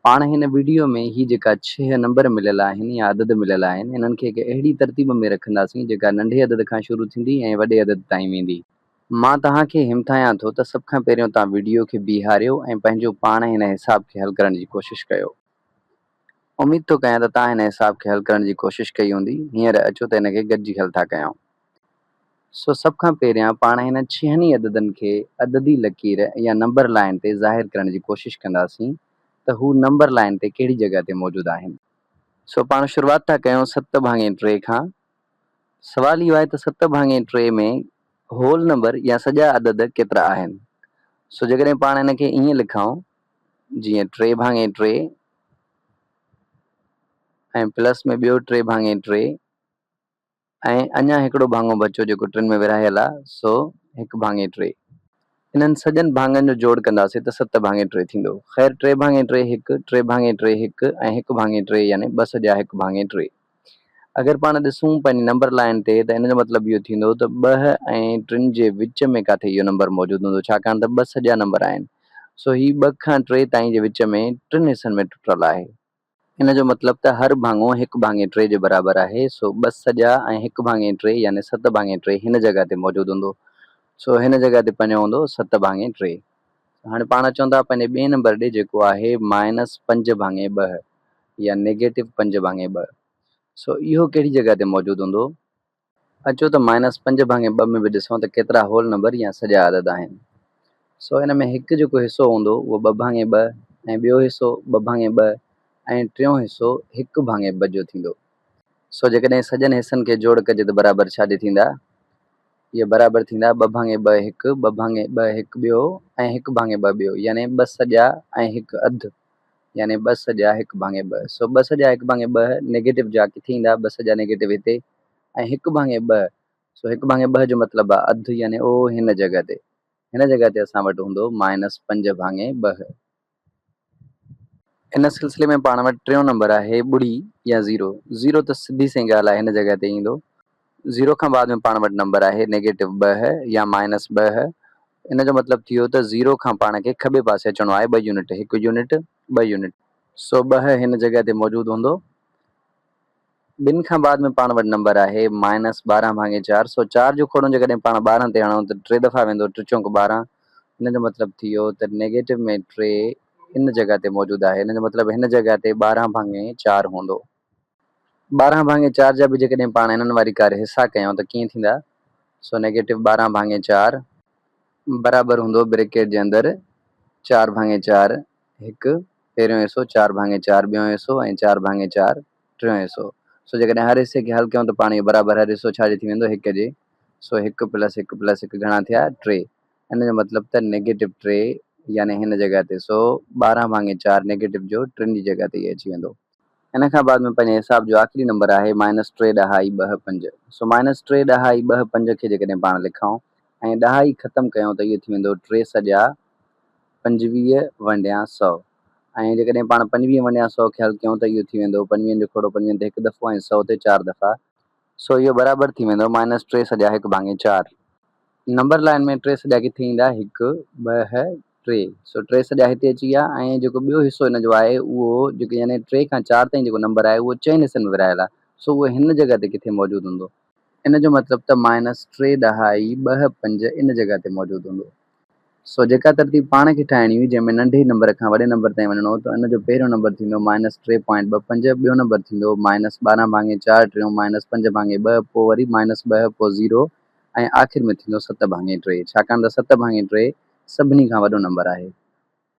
पाण हिन वीडियो में ही जेका 6 नंबर मिलियल आहिनि या अदद मिलियल आहिनि, इन्हनि खे हिक अहिड़ी तरतीब में रखंदासीं जेका नंढे अदद खां शुरू थींदी ऐं वॾे अदद ताईं वेंदी। मां तव्हांखे हिमथायां थो त सभ खां पहिरियों तव्हां वीडियो खे बीहारियो ऐं पंहिंजो पाण हिन हिसाब खे हल करण जी कोशिश कयो। उमीद थो कयां त तव्हां हिन हिसाब खे हल करण जी कोशिश कई हूंदी। हींअर अचो त हिन खे गॾिजी हल था कयूं। सो सभ खां पहिरियां पाण हिन 6 अददनि खे अददी लकीर या नंबर लाइन ते ज़ाहिर करण जी कोशिश कंदासीं त हू नंबर लाइन ते कहिड़ी जॻह ते मौजूदु आहिनि। सो पाण शुरूआत था कयूं 7/3 खां। सवाल इहो आहे त 7/3 में होल नंबर या सॼा अदद केतिरा आहिनि। सो जेकॾहिं पाण हिन खे ईअं लिखूं जीअं 3/3 ऐं प्लस में ॿियो 3/3 ऐं अञा हिकिड़ो भाङो बचियो जेको टिनि में विरहायल आहे, सो 1/3। इन्हनि सॼनि भाङनि जो जोड़ कंदासीं त 7/3 थींदो। ख़ैर 3/3 हिकु, 3/3 हिकु ऐं 1/3 यानी 2 सॼा 1/3। अगरि पाण ॾिसूं पंहिंजी नंबर लाइन ते त इन जो मतिलबु इहो थींदो त 2 ऐं 3 जे विच में किथे इहो नंबर मौजूदु हूंदो, छाकाणि त 2 सॼा नंबर आहिनि। सो ही 2 खां 3 ताईं जे विच में 3 हिसनि में टुटल आहे। इन जो मतिलबु त हर भाङो 1/3 जे बराबरि आहे। सो 2 सॼा ऐं 1/3 यानी 7/3 हिन जॻह ते मौजूदु हूंदो। सो हिन जॻह ते पंहिंजो हूंदो 7/3। हाणे पाण अचूं था पंहिंजे ॿिए नंबर ॾे जेको आहे -5/2 या -5/2। सो इहो कहिड़ी जॻह ते मौजूदु हूंदो। अचो त -5/2 में बि ॾिसूं त केतिरा होल नंबर या सॼा अदद आहिनि। सो हिन में हिकु जेको हिसो हूंदो उहो 2/2 ऐं ॿियो हिसो 2/2 ऐं टियों हिसो 1/2 जो थींदो। सो जेकॾहिं सॼनि हिसनि खे जोड़ कजे त बराबरि छा थींदा? इहे बराबरि थींदा 2/2 हिकु, 2/2 हिकु ॿियो ऐं 1/2 ॿियो, यानी 2 सॼा ऐं 1 अधु, यानी 2 सॼा 1/2। सो 2 सॼा 1/2 नेगेटिव जा किथे ईंदा? 2 सॼा नेगेटिव हिते ऐं 1/2। सो 1/2 जो मतिलबु आहे अधु, यानी ओ हिन जॻह ते। हिन जॻह ते असां वटि हूंदो -5/2। इन सिलसिले में पाण वटि टियों नंबर आहे ॿुड़ी या 0। 0 त सिधी सी ॻाल्हि आहे, हिन जॻह ते ईंदो। 0 खां बाद में पाण वटि नंबर आहे -2 या -2। इन जो मतिलबु थी वियो त 0 खां पाण खे खॿे पासे अचिणो आहे 2 यूनिट, 1 यूनिट 2 यूनिट। सो 2 हिन जॻह ते मौजूदु हूंदो। 2 खां बाद में पाण वटि नंबर आहे -12/4। सो 4 जो खोड़ो जेकॾहिं पाण 12 ते हणूं त 3 दफ़ा वेंदो, 3 चौक 12। इन जो मतिलबु थी वियो त नेगेटिव में 3 इन जॻह ते मौजूदु आहे। इन जो मतिलबु हिन जॻह ते 12/4 हूंदो। 12/4 जा बि जेकॾहिं पाण इन्हनि वारी कार हिसा कयूं त कीअं थींदा? सो -12/4 बराबरि हूंदो ब्रेकेट जे अंदरि 4/4 हिकु पहिरियों हिसो, 4/4 ॿियों हिसो ऐं 4/4 टियों हिसो। सो जेकॾहिं हर हिसे खे हल कयूं त पाण इहो बराबरि हर हिसो छा थी वेंदो? 1 जे। सो 1 + 1 + 1 घणा थिया? 3। इन जो मतिलबु त -3 यानी हिन जॻह ते। सो 12/4 नेगेटिव जो 3 जी जॻह ते इहे अची वेंदो। इन खां बाद में पंहिंजे हिसाब जो आख़िरी नंबर आहे -3.25 सो -3.25 खे जेकॾहिं पाण लिखूं ऐं ॾहाई ख़तमु कयूं त इहो थी वेंदो 3 सॼा 25/100। ऐं जेकॾहिं पाण 25/100 खे हल कयूं त इहो थी वेंदो 25 जो खोड़ो 25 ते 1 दफ़ो ऐं 100 ते 4 दफ़ा। सो इहो बराबरि थी वेंदो -3 सॼा 1/4। नंबर लाइन में 3 सॼा किथे ईंदा? 1 2 3। सो 3 सॼा हिते अची विया ऐं जेको ॿियो हिसो हिन जो आहे उहो जेको यानी 3 खां 4 ताईं जेको नंबर आहे उहो 4 हिसनि में विरहायल आहे। सो उहो हिन जॻह ते किथे मौजूदु हूंदो। इन जो मतिलबु त -3.25 इन जॻह ते मौजूदु हूंदो। सो जेका तरतीब पाण खे ठाहिणी हुई जंहिंमें नंढे नंबर खां वॾे नंबर ताईं वञिणो हो, त इन जो पहिरियों नंबर थींदो -3.25, ॿियो नंबर थींदो -12/4 टियों -5/2 पोइ वरी -2 पोइ 0 ऐं आख़िर में थींदो 7/3, छाकाणि त 7/3 सभिनी खां वॾो नंबर आहे।